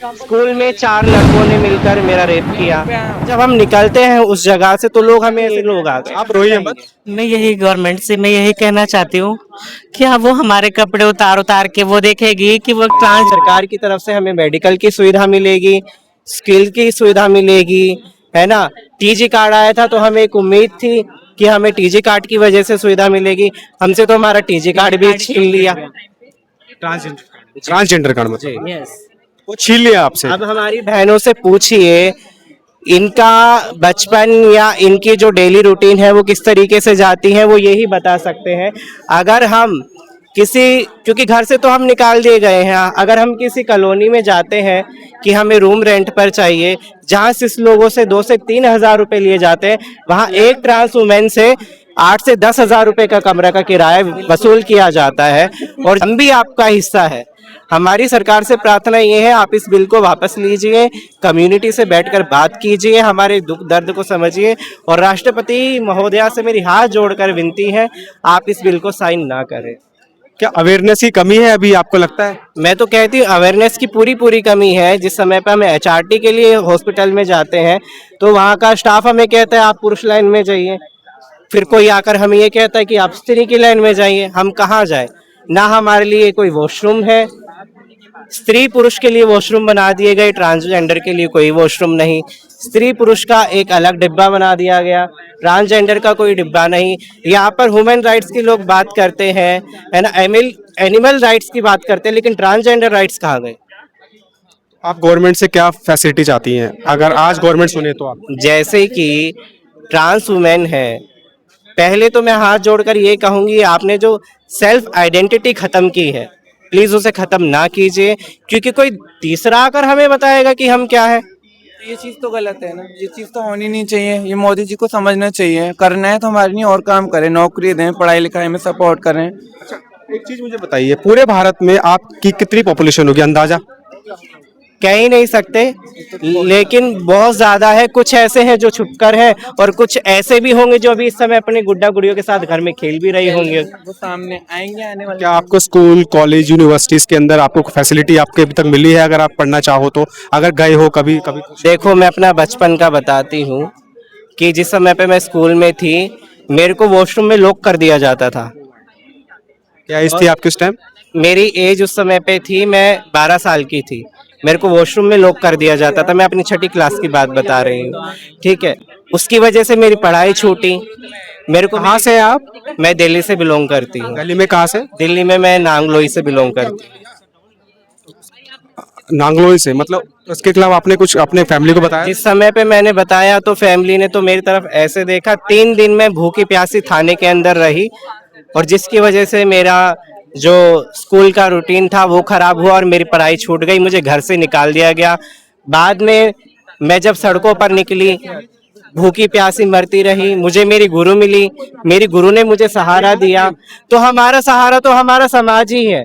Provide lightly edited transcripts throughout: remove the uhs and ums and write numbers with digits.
School में 4 लड़कों ने मिलकर मेरा रेप किया। जब हम निकलते हैं उस जगह से तो लोग हमें ऐसे लोग आ गए। आप रोइए मत। मैं यही गवर्नमेंट से मैं यही कहना चाहती हूँ कि हाँ वो हमारे कपड़े उतार उतार के वो देखेगी कि वो ट्रांस सरकार की तरफ से हमें मेडिकल की सुविधा मिलेगी, स्किल की सुविधा मिलेगी, है ना। टीजी कार्ड आया था तो हमें एक उम्मीद थी कि हमें टीजी कार्ड की वजह से सुविधा मिलेगी। हमसे तो हमारा टीजी कार्ड भी छीन लिया। ट्रांसजेंडर कार्ड मतलब यस वो छीन लिया आपसे। अब हमारी बहनों से पूछिए, इनका बचपन या इनकी जो डेली रूटीन है वो किस तरीके से जाती है, वो यही बता सकते हैं। अगर हम किसी, क्योंकि घर से तो हम निकाल दिए गए हैं, अगर हम किसी कॉलोनी में जाते हैं कि हमें रूम रेंट पर चाहिए, जहाँ सिर्फ लोगों से 2 से 3 हज़ार रुपए लिए जाते हैं, वहाँ एक ट्रांस वुमेन से 8 से 10 हज़ार रुपए का कमरा का किराया वसूल किया जाता है। और हम भी आपका हिस्सा है। हमारी सरकार से प्रार्थना ये है, आप इस बिल को वापस लीजिए, कम्युनिटी से बैठकर बात कीजिए, हमारे दुख दर्द को समझिए। और राष्ट्रपति महोदया से मेरी हाथ जोड़कर विनती है, आप इस बिल को साइन ना करें। क्या अवेयरनेस की कमी है अभी आपको लगता है? मैं तो कहती हूँ अवेयरनेस की पूरी पूरी कमी है। जिस समय पे हम एचआरटी के लिए हॉस्पिटल में जाते हैं तो वहाँ का स्टाफ हमें कहता है आप पुरुष लाइन में जाइए, फिर कोई आकर हमें ये कहता है कि आप स्त्री की लाइन में जाइए। हम कहाँ जाए? ना हमारे लिए कोई वॉशरूम है, स्त्री पुरुष के लिए वॉशरूम बना दिए गए, ट्रांसजेंडर के लिए कोई वॉशरूम नहीं। स्त्री पुरुष का एक अलग डिब्बा बना दिया गया, ट्रांसजेंडर का कोई डिब्बा नहीं। यहाँ पर ह्यूमन राइट्स की लोग बात करते हैं, है ना, एनिमल राइट्स की बात करते हैं, लेकिन ट्रांसजेंडर राइट्स कहाँ गए? आप गवर्नमेंट से क्या फैसिलिटी चाहती हैं अगर आज गवर्नमेंट सुने तो? आप जैसे कि ट्रांस वुमेन है, पहले तो मैं हाथ जोड़कर ये कहूंगी, आपने जो सेल्फ आइडेंटिटी खत्म की है, प्लीज उसे खत्म ना कीजिए, क्योंकि कोई तीसरा आकर हमें बताएगा कि हम क्या है। ये चीज तो गलत है ना, ये चीज तो होनी नहीं चाहिए। ये मोदी जी को समझना चाहिए, करना है तो हमारे लिए और काम करें, नौकरी दें, पढ़ाई लिखाई में सपोर्ट करें। एक चीज मुझे बताइए, पूरे भारत में आपकी कितनी पॉपुलेशन होगी अंदाजा? कह ही नहीं सकते, लेकिन बहुत ज्यादा है। कुछ ऐसे हैं जो छुपकर हैं और कुछ ऐसे भी होंगे जो अभी इस समय अपने गुड्डा गुड़ियों के साथ घर में खेल भी रहे होंगे। वो सामने आएंगे आने वाले। क्या आपको स्कूल कॉलेज यूनिवर्सिटीज के अंदर आपको फैसिलिटी आपके अभी तक मिली है अगर आप पढ़ना चाहो तो? अगर गए हो कभी कभी? देखो, मैं अपना बचपन का बताती हूँ कि जिस समय पे मैं स्कूल में थी, मेरे को वॉशरूम में लॉक कर दिया जाता था। क्या एज थी आपकी उस टाइम? मेरी एज उस समय पे थी, मैं 12 साल की थी, मेरे को वॉशरूम में लॉक कर दिया जाता था। मैं अपनी 6ठी क्लास की बात बता रही हूँ, ठीक है। उसकी वजह से मेरी पढ़ाई छूटी। मेरे को, कहाँ से हैं आप? मैं दिल्ली से बिलोंग करती हूँ। दिल्ली में कहाँ से? दिल्ली में मैं नांगलोई से बिलोंग करती हूँ। नांगलोई से, मतलब उसके खिलाफ आपने कुछ अपने फैमिली को बताया? जिस समय पे मैंने बताया तो फैमिली ने तो मेरी तरफ ऐसे देखा। 3 दिन मैं भूखी प्यासी थाने के अंदर रही, और जिसकी वजह से मेरा जो स्कूल का रूटीन था वो खराब हुआ और मेरी पढ़ाई छूट गई, मुझे घर से निकाल दिया गया। बाद में मैं जब सड़कों पर निकली, भूखी प्यासी मरती रही, मुझे मेरी गुरु मिली, मेरी गुरु ने मुझे सहारा दिया। तो हमारा सहारा तो हमारा समाज ही है,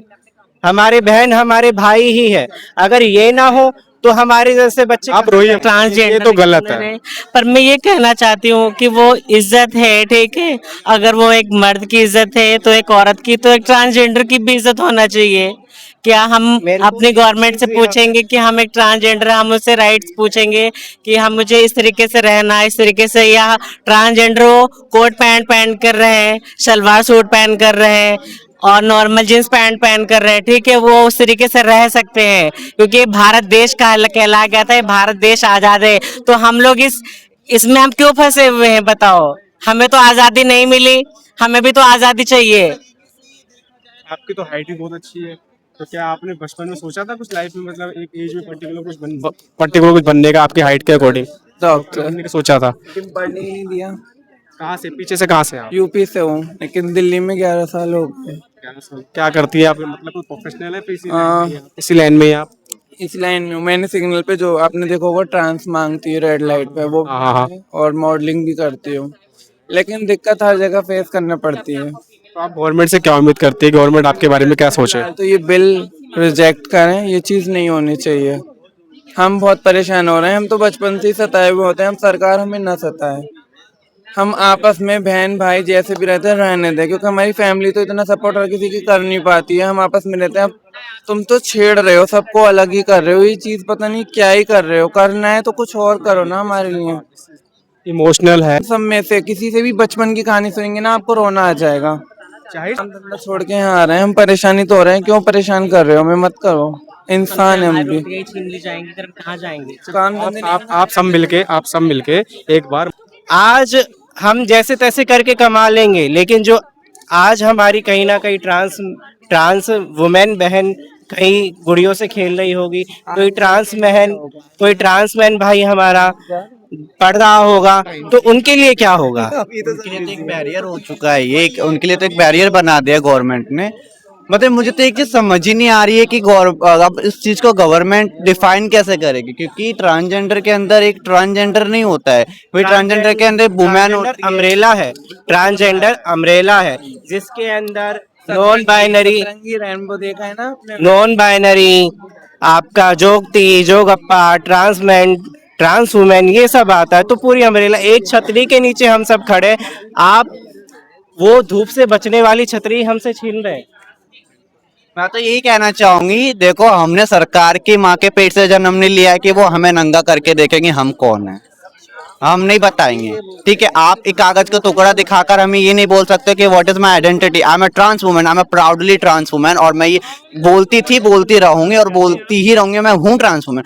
हमारे बहन हमारे भाई ही है। अगर ये ना हो तो हमारे जैसे बच्चे, आप रोइए, ट्रांसजेंडर ये तो गलत है। पर मैं ये कहना चाहती हूँ कि वो इज्जत है, ठीक है। अगर वो एक मर्द की इज्जत है तो एक औरत की, तो एक ट्रांसजेंडर की भी इज्जत होना चाहिए। क्या हम अपनी गवर्नमेंट से पूछेंगे कि हम एक ट्रांसजेंडर, हम उससे राइट्स पूछेंगे कि हम मुझे इस तरीके से रहना, इस तरीके से, या ट्रांसजेंडर वो कोट पैंट पहन कर रहे हैं, सलवार सूट पहन कर रहे हैं और नॉर्मल जींस पैंट पहन कर रहे हैं, ठीक है, वो उस तरीके से रह सकते हैं, क्योंकि भारत देश का कहला गया था, भारत देश आजाद है। तो हम लोग इसमें हम क्यों फंसे हुए हैं बताओ? हमें तो आजादी नहीं मिली, हमें भी तो आजादी चाहिए। आपकी तो हाइट भी बहुत अच्छी है, तो क्या आपने बचपन में सोचा था कुछ लाइफ में, मतलब एक एज में पर्टिकुलर कुछ बनने का आपकी हाइट के अकॉर्डिंग डॉक्टर बनने का सोचा था? लेकिन पढ़ने ही नहीं दिया। कहाँ से, पीछे से कहाँ से आप? यूपी से हूँ, लेकिन दिल्ली में 11 साल हो गए। क्या करती है आप, मतलब कोई प्रोफेशनल है? हाँ। इसी लाइन में ही आप? इस लाइन में हूँ। मैंने सिग्नल पे, जो आपने देखा होगा ट्रांस मांगती है रेड लाइट पे, वो हाँ, हाँ। और मॉडलिंग भी करती हूँ, लेकिन दिक्कत हर जगह फेस करना पड़ती है। तो आप गवर्नमेंट से क्या उम्मीद करती है? गवर्नमेंट आपके बारे में क्या सोचे? तो ये बिल रिजेक्ट करें, ये चीज़ नहीं होनी चाहिए। हम बहुत परेशान हो रहे हैं, हम तो बचपन से ही सताए हुए होते हैं, हम सरकार हमें ना सताए। हम आपस में बहन भाई जैसे भी रहते हैं रहने दें, क्योंकि हमारी फैमिली तो इतना सपोर्ट हर किसी की कर नहीं पाती है। हम आपस में रहते हैं, तुम तो छेड़ रहे हो, सबको अलग ही कर रहे हो, ये चीज पता नहीं क्या ही कर रहे हो। करना है तो कुछ और करो ना हमारे लिए। इमोशनल है। सब में से किसी से भी बचपन की कहानी सुनेंगे ना, आपको रोना आ जाएगा। चाहे हम धंधा छोड़ के यहाँ आ रहे हैं, हम परेशानी तो हो रहे हैं, क्यों परेशान कर रहे हो? हमें मत करो, इंसान है हम भी। रोटियां छीन ली जाएंगी, फिर हम कहाँ जाएंगे? काम धंधे नहीं आप सब मिलके एक बार आज हम जैसे तैसे करके कमा लेंगे, लेकिन जो आज हमारी कहीं ना कहीं ट्रांस वुमेन बहन कहीं गुड़ियों से खेल रही होगी, कोई ट्रांस मैन भाई हमारा पढ़ रहा होगा, तो उनके लिए क्या होगा? उनके लिए तो एक बैरियर हो चुका है ये, उनके लिए तो एक बैरियर बना दिया गवर्नमेंट ने। मतलब मुझे तो एक चीज समझ ही नहीं आ रही है कि अब इस चीज को गवर्नमेंट डिफाइन कैसे करेगी, क्योंकि ट्रांसजेंडर के अंदर एक ट्रांसजेंडर नहीं होता है, वही ट्रांसजेंडर के अंदर वुमेन होती है। अम्ब्रेला है, ट्रांसजेंडर अम्ब्रेला है, जिसके अंदर नॉन बाइनरी, रेनबो देखा है ना आपने? नॉन बाइनरी, आपका जोगती, जोगप्पा, ट्रांसमैन, ट्रांस वुमेन, ये सब आता है। तो पूरी अम्ब्रेला एक छतरी के नीचे हम सब खड़े, आप वो धूप से बचने वाली छतरी हमसे छीन रहे हैं। मैं तो यही कहना चाहूंगी, देखो हमने सरकार की माँ के पेट से जन्म नहीं लिया है कि वो हमें नंगा करके देखेंगे हम कौन है, हम नहीं बताएंगे। ठीक है, आप एक कागज का टुकड़ा दिखाकर हमें ये नहीं बोल सकते कि what is my identity, I am a trans woman, I am a proudly trans woman, और मैं ये बोलती रहूंगी और बोलती ही रहूंगी, मैं हूँ ट्रांस वुमन।